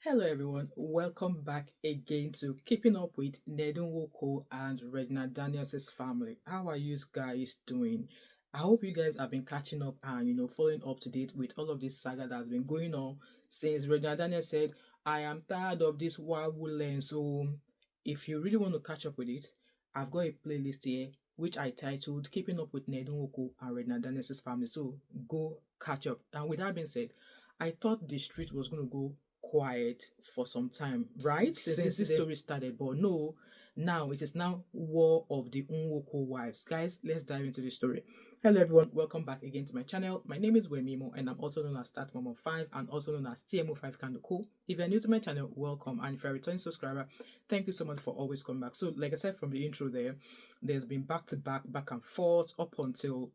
Hello everyone, welcome back again to Keeping Up with Ned Nwoko and Regina Daniels' family. How are you guys doing? I hope you guys have been catching up and following up to date with all of this saga that's been going on since Regina Daniels said, I am tired of this wild woodland. So if you really want to catch up with it, I've got a playlist here which I titled Keeping Up with Ned Nwoko and Regina Daniels' family. So go catch up. And with that being said, I thought the street was going to go quiet for some time, right? Since this story started, but no, now it is now War of the Unwoko Wives. Guys, let's dive into the story. Hello everyone, welcome back again to my channel. My name is Wemimo and I'm also known as Start Mom of 5 and also known as TMO5 Kanduku. If you're new to my channel, welcome, and if you're a returning subscriber, thank you so much for always coming back. So like I said from the intro there's been back and forth up until,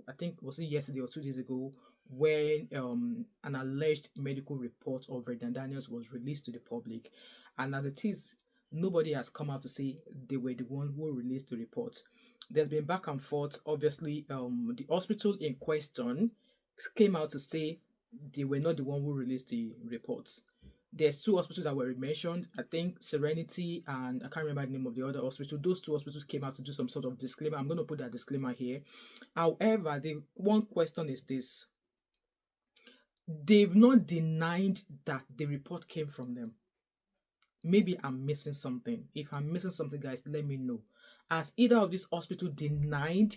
I think was it yesterday or 2 days ago when an alleged medical report of Regina Daniels was released to the public. And as it is, nobody has come out to say they were the one who released the report. There's been back and forth. Obviously, the hospital in question came out to say they were not the one who released the report. There's two hospitals that were mentioned. I think Serenity and I can't remember the name of the other hospital. Those two hospitals came out to do some sort of disclaimer. I'm going to put that disclaimer here. However, the one question is this: they've not denied that the report came from them. Maybe I'm missing something. If I'm missing something, guys, let me know. As either of these hospitals denied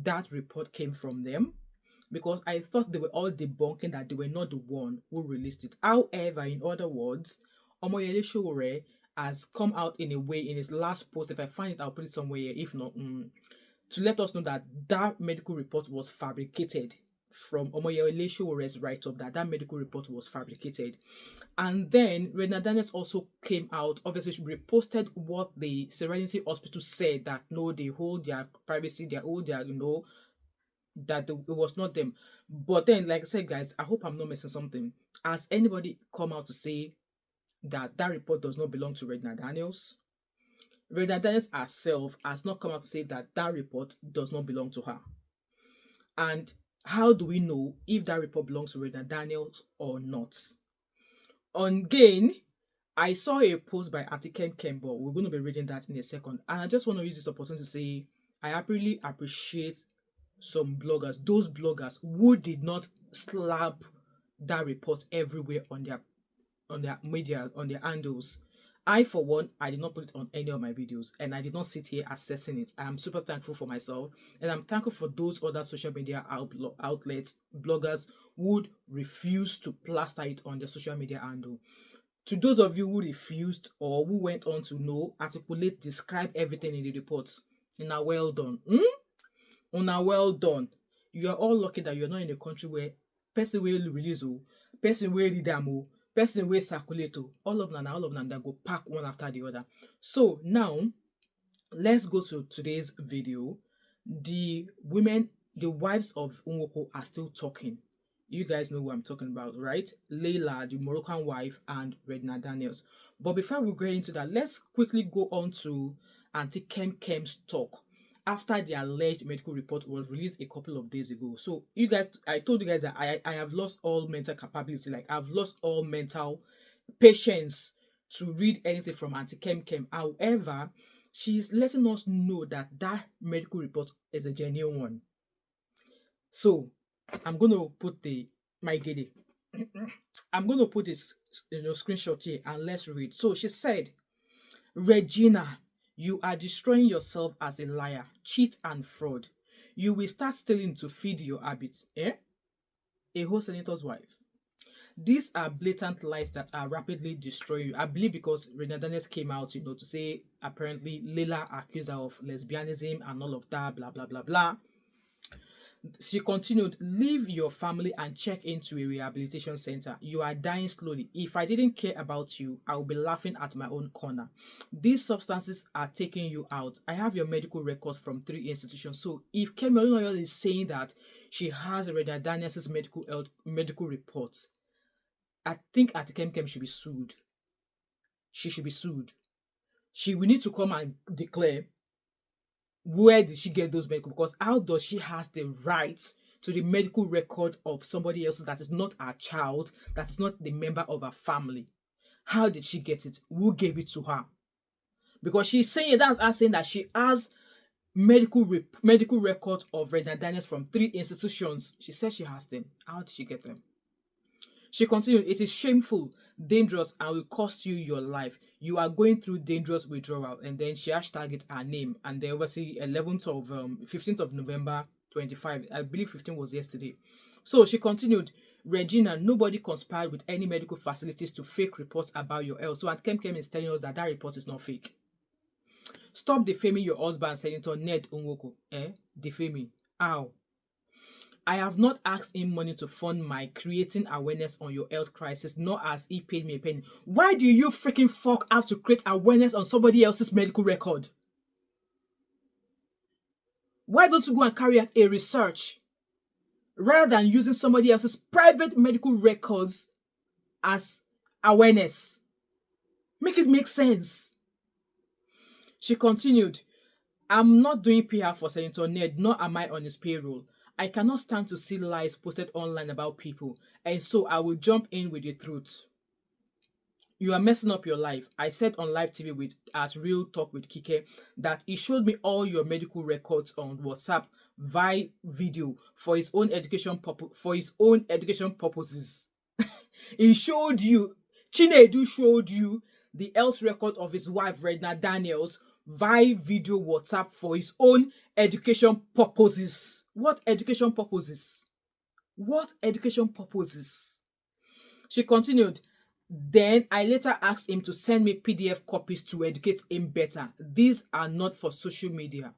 that report came from them, because I thought they were all debunking that they were not the one who released it. However, in other words, Omoyele Sowore has come out in a way in his last post. If I find it, I'll put it somewhere here. If not, to let us know that that medical report was fabricated from Omoyele Showore's write-up, that medical report was fabricated. And then Regina Daniels also came out, obviously she reposted what the Serenity Hospital said, that no, they hold their privacy, they hold their, that it was not them. But then, like I said, guys, I hope I'm not missing something. Has anybody come out to say that that report does not belong to Regina Daniels? Regina Daniels herself has not come out to say that that report does not belong to her. And how do we know if that report belongs to Regina Daniels or not? Again, I saw a post by Auntie Kem, but we're going to be reading that in a second. And I just want to use this opportunity to say I really appreciate some bloggers, those bloggers who did not slap that report everywhere on their media, on their handles. I, for one, I did not put it on any of my videos and I did not sit here assessing it. I am super thankful for myself and I'm thankful for those other social media outlets, bloggers who would refuse to plaster it on their social media handle. To those of you who refused or who went on to know, articulate, describe everything in the report, una well done. Una well done. You are all lucky that you're not in a country where person will release, person will read them, person will circulate, all of them that go pack one after the other. So now let's go to today's video. The wives of Nwoko are still talking. You guys know who I'm talking about, right? Leila, the Moroccan wife, and Regina Daniels. But before we get into that, let's quickly go on to Auntie Kem's talk after the alleged medical report was released a couple of days ago. So you guys, I told you guys that I have lost all mental capability. Like I've lost all mental patience to read anything from Auntie Kem. However, she's letting us know that that medical report is a genuine one. So I'm going to put I'm going to put this screenshot here and let's read. So she said, Regina, you are destroying yourself as a liar, cheat and fraud. You will start stealing to feed your habits. A whole senator's wife. These are blatant lies that are rapidly destroying you. I believe because Regina Daniels came out, to say apparently Leila accused her of lesbianism and all of that, blah, blah, blah, blah. She continued, leave your family and check into a rehabilitation center. You are dying slowly. If I didn't care about you, I would be laughing at my own corner. These substances are taking you out. I have your medical records from 3 institutions. So if Kemi Olunloyo is saying that she has Regina Daniels' medical reports, I think Auntie Kem should be sued. She should be sued. She will need to come and declare where did she get those medical, because how does she has the right to the medical record of somebody else that is not her child, that is not the member of her family? How did she get it? Who gave it to her? Because she's saying that's us saying that she has medical records of Regina Daniels from 3 institutions. She says she has them. How did she get them? She continued, it is shameful, dangerous, and will cost you your life. You are going through dangerous withdrawal. And then she hashtagged her name. And then obviously 15th of November 25. I believe 15 was yesterday. So she continued, Regina, nobody conspired with any medical facilities to fake reports about your health. So Aunt Kem is telling us that that report is not fake. Stop defaming your husband, Senator Ned Nwoko. Defaming. How? I have not asked him money to fund my creating awareness on your health crisis, nor has he paid me a penny. Why do you freaking fuck have to create awareness on somebody else's medical record? Why don't you go and carry out a research rather than using somebody else's private medical records as awareness? Make it make sense. She continued, I'm not doing PR for Senator Ned, nor am I on his payroll. I cannot stand to see lies posted online about people, and so I will jump in with the truth. You are messing up your life. I said on live TV with at Real Talk with Kike that he showed me all your medical records on WhatsApp via video for his own education purposes. He showed you, Chinedu showed you the health record of his wife Regina Daniels via video WhatsApp for his own education purposes. What education purposes? What education purposes? She continued, then I later asked him to send me PDF copies to educate him better. These are not for social media.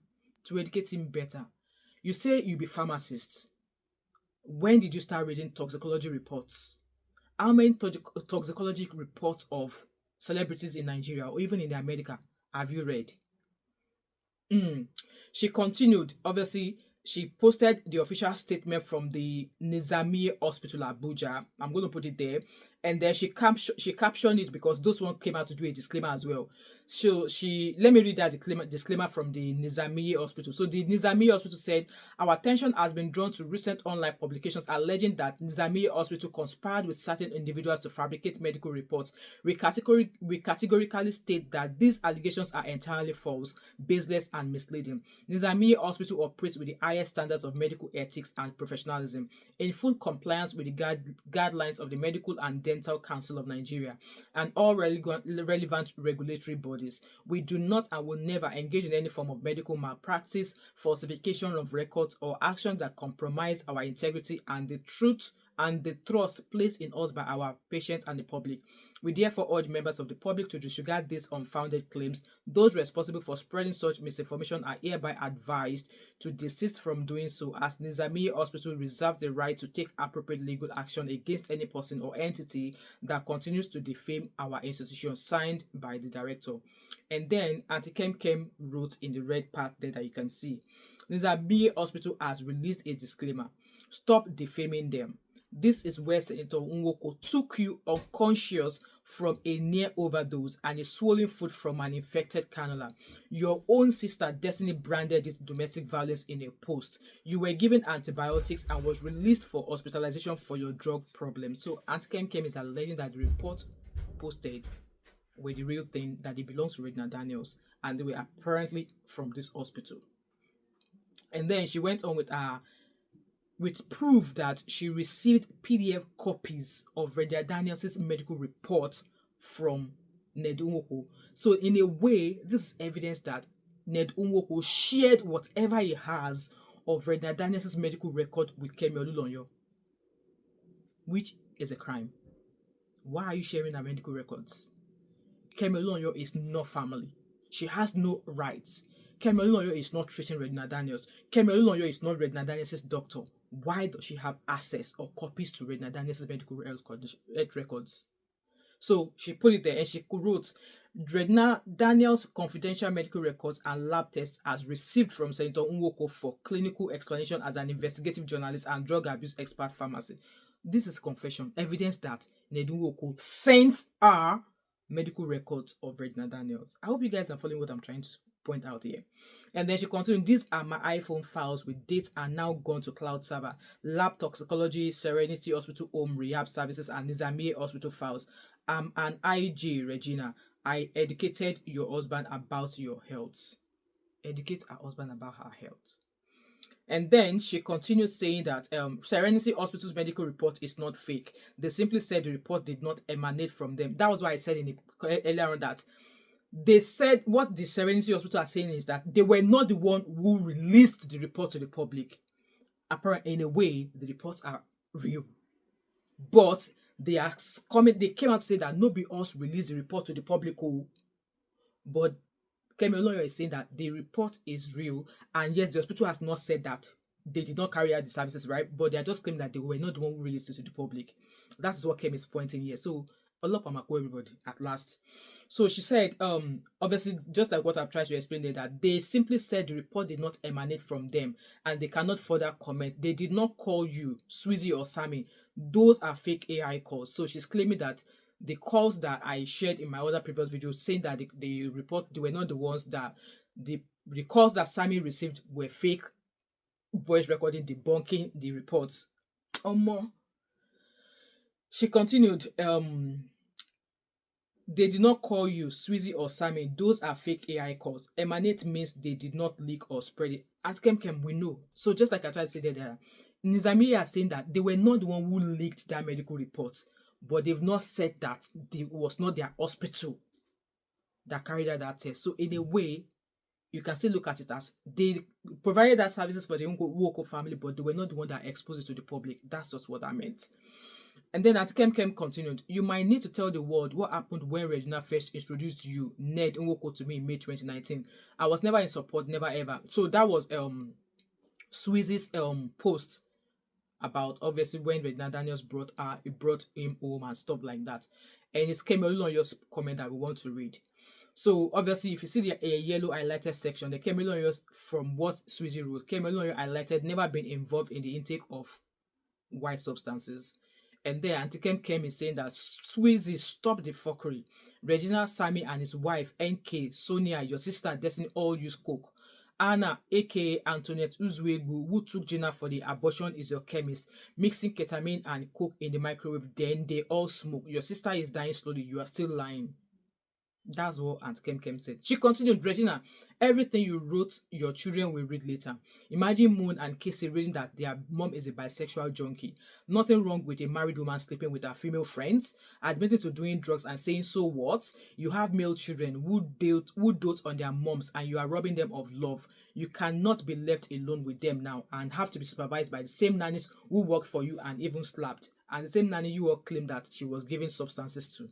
To educate him better. You say you be pharmacist. When did you start reading toxicology reports? How many toxicology reports of celebrities in Nigeria or even in America have you read? She continued, obviously, she posted the official statement from the Nizami Hospital, Abuja. I'm going to put it there. And then she captioned it because those one came out to do a disclaimer as well. So let me read that disclaimer from the Nizami Hospital. So the Nizami Hospital said, our attention has been drawn to recent online publications alleging that Nizami Hospital conspired with certain individuals to fabricate medical reports. We categorically state that these allegations are entirely false, baseless, and misleading. Nizami Hospital operates with the highest standards of medical ethics and professionalism, in full compliance with the guidelines of the Medical and Dental Council of Nigeria and all relevant regulatory bodies. We do not and will never engage in any form of medical malpractice, falsification of records, or actions that compromise our integrity and the truth and the trust placed in us by our patients and the public. We therefore urge members of the public to disregard these unfounded claims. Those responsible for spreading such misinformation are hereby advised to desist from doing so, as Nizami Hospital reserves the right to take appropriate legal action against any person or entity that continues to defame our institution. Signed by the director. And then Auntie Kem wrote in the red part there that you can see, Nizami Hospital has released a disclaimer. Stop defaming them. This is where Senator Nwoko took you unconscious from a near overdose and a swollen foot from an infected cannula. Your own sister Destiny branded this domestic violence in a post. You were given antibiotics and was released for hospitalization for your drug problem. So Auntie Kem is alleging that the report posted were the real thing, that it belongs to Regina Daniels, and they were apparently from this hospital. And then she went on with proof that she received PDF copies of Regina Daniels' medical report from Ned Nwoko. So in a way, this is evidence that Ned Nwoko shared whatever he has of Regina Daniels' medical record with Kemi Olunloyo, which is a crime. Why are you sharing her medical records? Kemi Olunloyo is not family. She has no rights. Kemi Olunloyo is not treating Regina Daniels. Kemi Olunloyo is not Regina Daniels' doctor. Why does she have access or copies to Regina Daniels' medical health records? So she put it there and she wrote, Regina Daniels' confidential medical records and lab tests as received from Senator Nwoko for clinical explanation as an investigative journalist and drug abuse expert pharmacy. This is confession, evidence that Ned Nwoko sent her medical records of Regina Daniels. I hope you guys are following what I'm trying to point out here. And then she continued, these are my iPhone files with dates are now gone to cloud server. Lab toxicology, Serenity Hospital Home Rehab Services, and Nizami Hospital files. I'm an IG, Regina. I educated your husband about your health. Educate her husband about her health. And then she continues saying that Serenity Hospital's medical report is not fake. They simply said the report did not emanate from them. That was why I said earlier on that they said what the Serenity Hospital are saying is that they were not the one who released the report to the public. Apparently, in a way, the reports are real. But they came out to say that nobody else released the report to the public. But Kemi Olunloyo is saying that the report is real, and yes, the hospital has not said that they did not carry out the services, right? But they are just claiming that they were not the one who released it to the public. That's what Kemi is pointing here. So Olopamako, everybody, at last. So she said, obviously, just like what I've tried to explain there, that they simply said the report did not emanate from them and they cannot further comment. They did not call you, Swizzy or Sammy. Those are fake AI calls. So she's claiming that the calls that I shared in my other previous videos saying that the report, they were not the ones that the calls that Sammy received were fake voice recording debunking the reports. She continued, they did not call you Swizzy or Sammy. Those are fake AI calls. Emanate means they did not leak or spread it. As Kem, we know. So just like I tried to say there, Nizami are saying that they were not the one who leaked their medical reports, but they've not said that it was not their hospital that carried out that test. So in a way, you can still look at it as they provided that services for the Nwoko family, but they were not the one that exposed it to the public. That's just what I meant. And then Auntie Kem continued, you might need to tell the world what happened when Regina first introduced you, Ned Nwoko, to me in May 2019. I was never in support, never ever. So that was Swizzy's post about obviously when Regina Daniels brought him home and stuff like that. And it's Kemi Olunloyo's comment that we want to read. So obviously, if you see the yellow highlighted section, the Kemi Olunloyo, from what Swizzy wrote, Kemi Olunloyo highlighted never been involved in the intake of white substances. And then Auntie Kem is saying that Swizzy, stop the fuckery. Regina, Sammy, and his wife, NK, Sonia, your sister, Destiny, all use coke. Anna, aka Antoinette Uzuegu, who took Gina for the abortion, is your chemist. Mixing ketamine and coke in the microwave, then they all smoke. Your sister is dying slowly. You are still lying. That's what Aunt Kem said. She continued, Regina, everything you wrote, your children will read later. Imagine Moon and Casey reading that their mom is a bisexual junkie. Nothing wrong with a married woman sleeping with her female friends, admitting to doing drugs and saying, so what? You have male children who dote on their moms and you are robbing them of love. You cannot be left alone with them now and have to be supervised by the same nannies who worked for you and even slapped. And the same nanny you all claimed that she was giving substances to.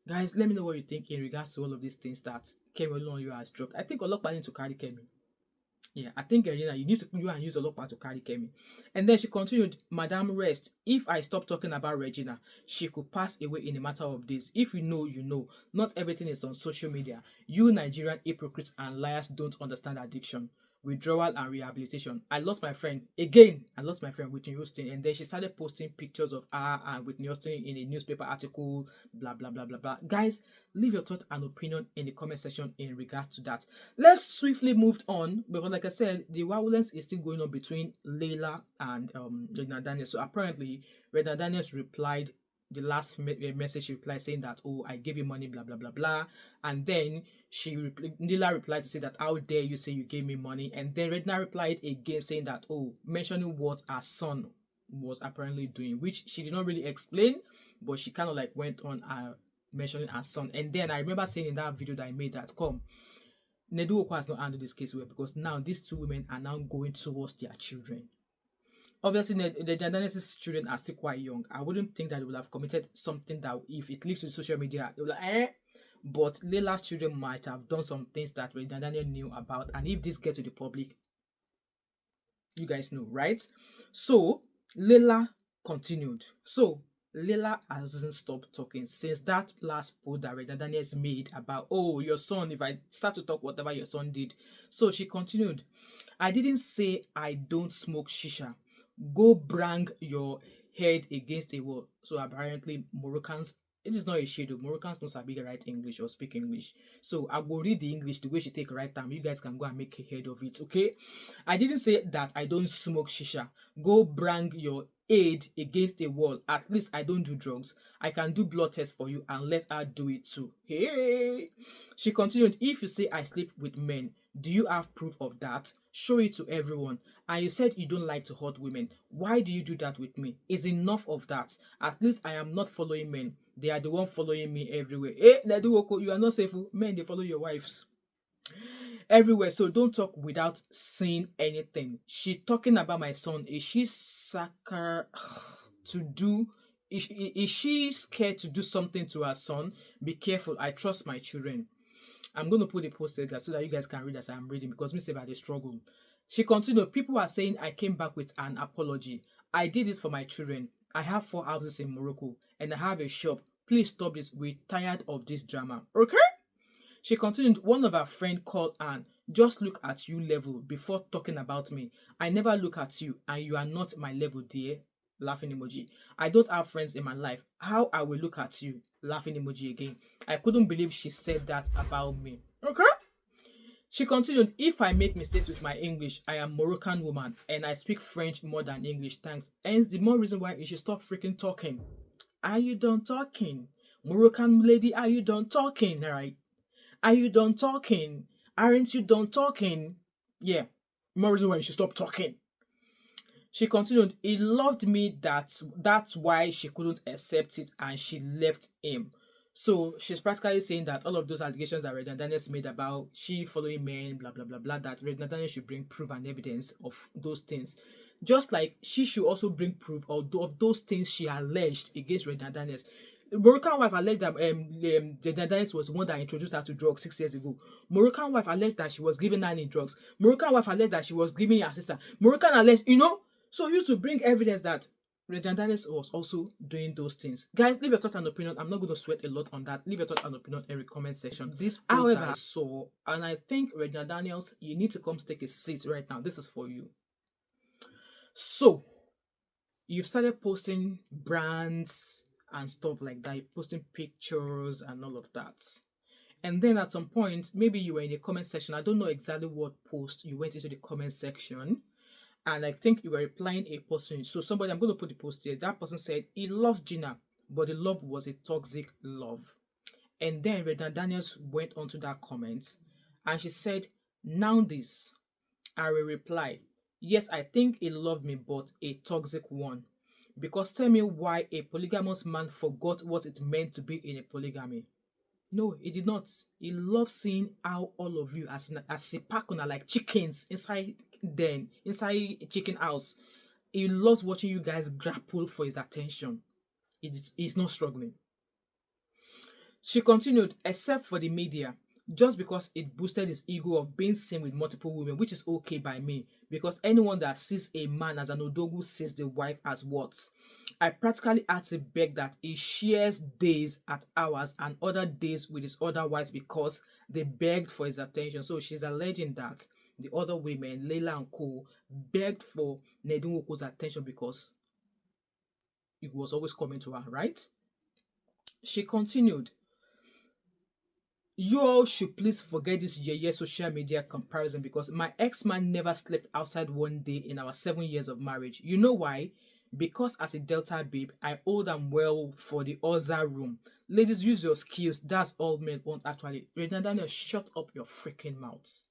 Guys, let me know what you think in regards to all of these things that Kemi Olunloyo has dropped. I think Olokpa need to carry Kemi. Yeah, I think Regina, you need to use Olokpa to carry Kemi. And then she continued, Madam Rest, if I stop talking about Regina, she could pass away in a matter of days. If you know, you know. Not everything is on social media. You Nigerian hypocrites and liars don't understand addiction, withdrawal, and rehabilitation. I lost my friend. Again, I lost my friend Whitney Houston. And then she started posting pictures of her and Whitney Houston in a newspaper article, blah, blah, blah, blah, blah. Guys, leave your thought and opinion in the comment section in regards to that. Let's swiftly move on, because like I said, the violence is still going on between Leila and Regina Daniels. So apparently, Regina Daniels replied, the last message she replied saying that, oh, I gave you money, blah, blah, blah, blah. And then Leila replied to say that, how dare you say you gave me money? And then Regina replied again saying that, oh, mentioning what her son was apparently doing, which she did not really explain, but she kind of like went on mentioning her son. And then I remember saying in that video that I made that, Ned Nwoko has not handled this case well, because now these two women are now going towards their children. Obviously, the Daniels' children are still quite young. I wouldn't think that they would have committed something that, if it leaks to social media, they will like, eh. But Leila's children might have done some things that Daniel knew about. And if this gets to the public, you guys know, right? So, Leila continued. So, Leila hasn't stopped talking since that last post that Daniels made about, oh, your son, if I start to talk whatever your son did. So, she continued. I didn't say I don't smoke shisha. Go bang your head against a wall. So apparently Moroccans, it is not a shade of Moroccans don't sabi write English or speak English. So I will read the English the way she take right time. You guys can go and make a head of it, okay? I didn't say that I don't smoke shisha. Go bang your aid against a wall. At least I don't do drugs. I can do blood tests for you and let her do it too. Hey. She continued, if you say I sleep with men, do you have proof of that? Show it to everyone. And you said you don't like to hurt women. Why do you do that with me? It's enough of that. At least I am not following men. They are the one following me everywhere. Hey, Ned Nwoko, you are not safe. Men, they follow your wives everywhere. So don't talk without saying anything. She talking about my son. Is she sucker to do? Is she scared to do something to her son? Be careful. I trust my children. I'm going to put a post there so that you guys can read as I'm reading because me say about the struggle. She continued, people are saying I came back with an apology. I did it for my children. I have 4 houses in Morocco and I have a shop. Please stop this. We're tired of this drama. Okay? She continued, one of her friends called Anne, just look at you level before talking about me. I never look at you and you are not my level, dear. Laughing emoji. I don't have friends in my life. How I will look at you? Laughing emoji again. I couldn't believe she said that about me. Okay? She continued, if I make mistakes with my English, I am Moroccan woman and I speak French more than English. Thanks. Hence the more reason why you should stop freaking talking. Are you done talking? Moroccan lady, are you done talking? Alright. Are you done talking? Aren't you done talking? Yeah. More reason why you should stop talking. She continued, he loved me, that's why she couldn't accept it and she left him. So she's practically saying that all of those allegations that Regina Daniels made about she following men, blah blah blah blah, that Regina Daniels should bring proof and evidence of those things. Just like she should also bring proof of those things she alleged against Regina Daniels. Moroccan wife alleged that Regina Daniels was the one that introduced her to drugs 6 years ago. Moroccan wife alleged that she was giving her in drugs. Moroccan wife alleged that she was giving her sister. Moroccan alleged, so you to bring evidence that Regina Daniels was also doing those things. Guys, leave your thoughts and opinion. I'm not going to sweat a lot on that. Leave your thoughts and opinion in the comment section. This however I saw, and I think Regina Daniels, you need to come take a seat right now. This is for you. So, you've started posting brands and stuff like that. You're posting pictures and all of that. And then at some point, maybe you were in the comment section. I don't know exactly what post you went into the comment section. And I think you were replying a person. So somebody, I'm going to put the post here. That person said he loved Gina, but the love was a toxic love. And then Regina Daniels went onto that comment and she said, now this, I will reply, yes, I think he loved me, but a toxic one. Because tell me why a polygamous man forgot what it meant to be in a polygamy. No, he did not. He loved seeing how all of you as a pack on like chickens inside a chicken house. He loves watching you guys grapple for his attention. He's not struggling. She continued, except for the media, just because it boosted his ego of being seen with multiple women, which is okay by me, because anyone that sees a man as an odogu sees the wife as what? I practically had to beg that he shares days at hours and other days with his other wives because they begged for his attention. So she's alleging that the other women, Leila and co, begged for Ned Nwoko's attention because it was always coming to her, right? She continued, you all should please forget this social media comparison because my ex-man never slept outside one day in our 7 years of marriage. You know why? Because as a Delta babe, I hold them well for the other room. Ladies, use your skills. That's all men want actually. Regina Daniel, shut up your freaking mouth.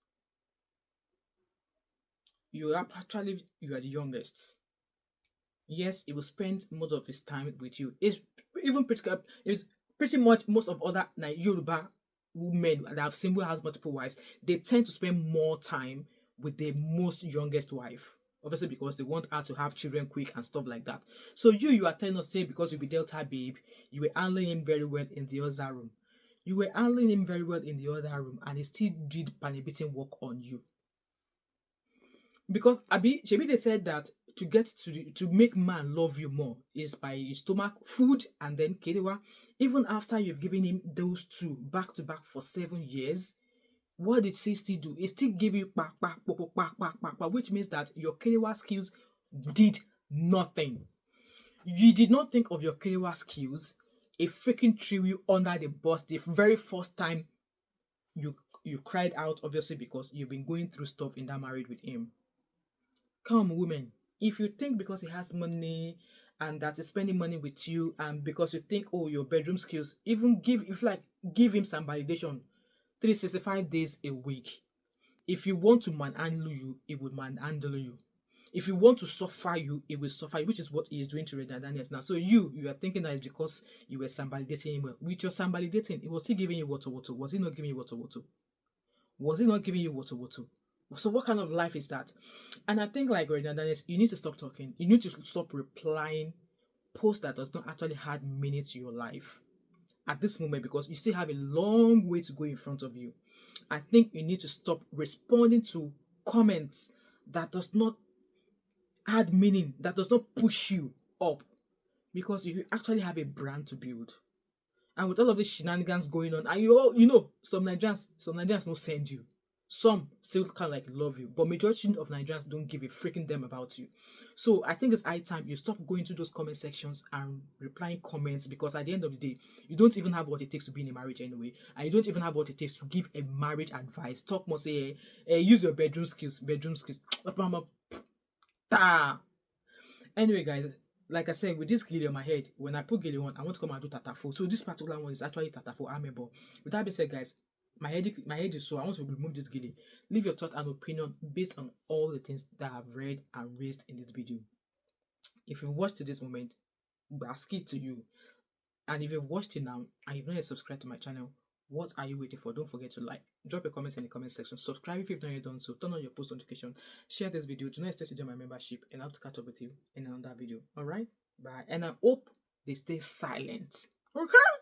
You are the youngest. Yes, he will spend most of his time with you. It's pretty much most of other Yoruba women that have single has multiple wives, they tend to spend more time with the most youngest wife. Obviously, because they want her to have children quick and stuff like that. So you are telling us, say, because you be Delta babe, you were handling him very well in the other room. You were handling him very well in the other room, and he still did panic-beating work on you. Because Shebi they said that to make man love you more is by his stomach, food, and then kerewa. Even after you've given him those two back to back for 7 years, what did he still do? He still give you back, which means that your kerewa skills did nothing. You did not think of your kerewa skills. It freaking threw you under the bus the very first time you cried out, obviously, because you've been going through stuff in that marriage with him. Come, women, If you think because he has money and that he's spending money with you, and because you think, oh, your bedroom skills, even give him some validation 365 days a week. If you want to manhandle you, it will manhandle you. If you want to suffer you, it will suffer you, which is what he is doing to Regina Daniels now. So you are thinking that it's because you were somebody dating him. Well, with your somebody dating, he was still giving you water water. Was he not giving you water water? Was he not giving you water water? So what kind of life is that? And I think like Regina Daniels, you need to stop talking. You need to stop replying posts that does not actually add meaning to your life at this moment, because you still have a long way to go in front of you. I think you need to stop responding to comments that does not add meaning, that does not push you up, because you actually have a brand to build. And with all of these shenanigans going on, and some Nigerians don't send you. Some still kind of like love you, but majority of Nigerians don't give a freaking damn about you. So I think it's high time you stop going to those comment sections and replying comments, because at the end of the day, you don't even have what it takes to be in a marriage anyway, and you don't even have what it takes to give a marriage advice. Talk more, say, use your bedroom skills, Anyway, guys, like I said, with this gilly on my head, when I put gilly on, I want to come and do tatafo. So this particular one is actually tatafo amebo. With that being said, guys, my head is so I want to remove this gilly. Leave your thought and opinion based on all the things that I've read and raised in this video. If you've watched to this moment, basket to you. And if you've watched it now and you've not yet subscribed to my channel, what are you waiting for? Don't forget to like, drop a comment in the comment section, subscribe if you've not yet done so, turn on your post notification, share this video, do not hesitate to join my membership, and I hope to catch up with you in another video. Alright? Bye. And I hope they stay silent. Okay?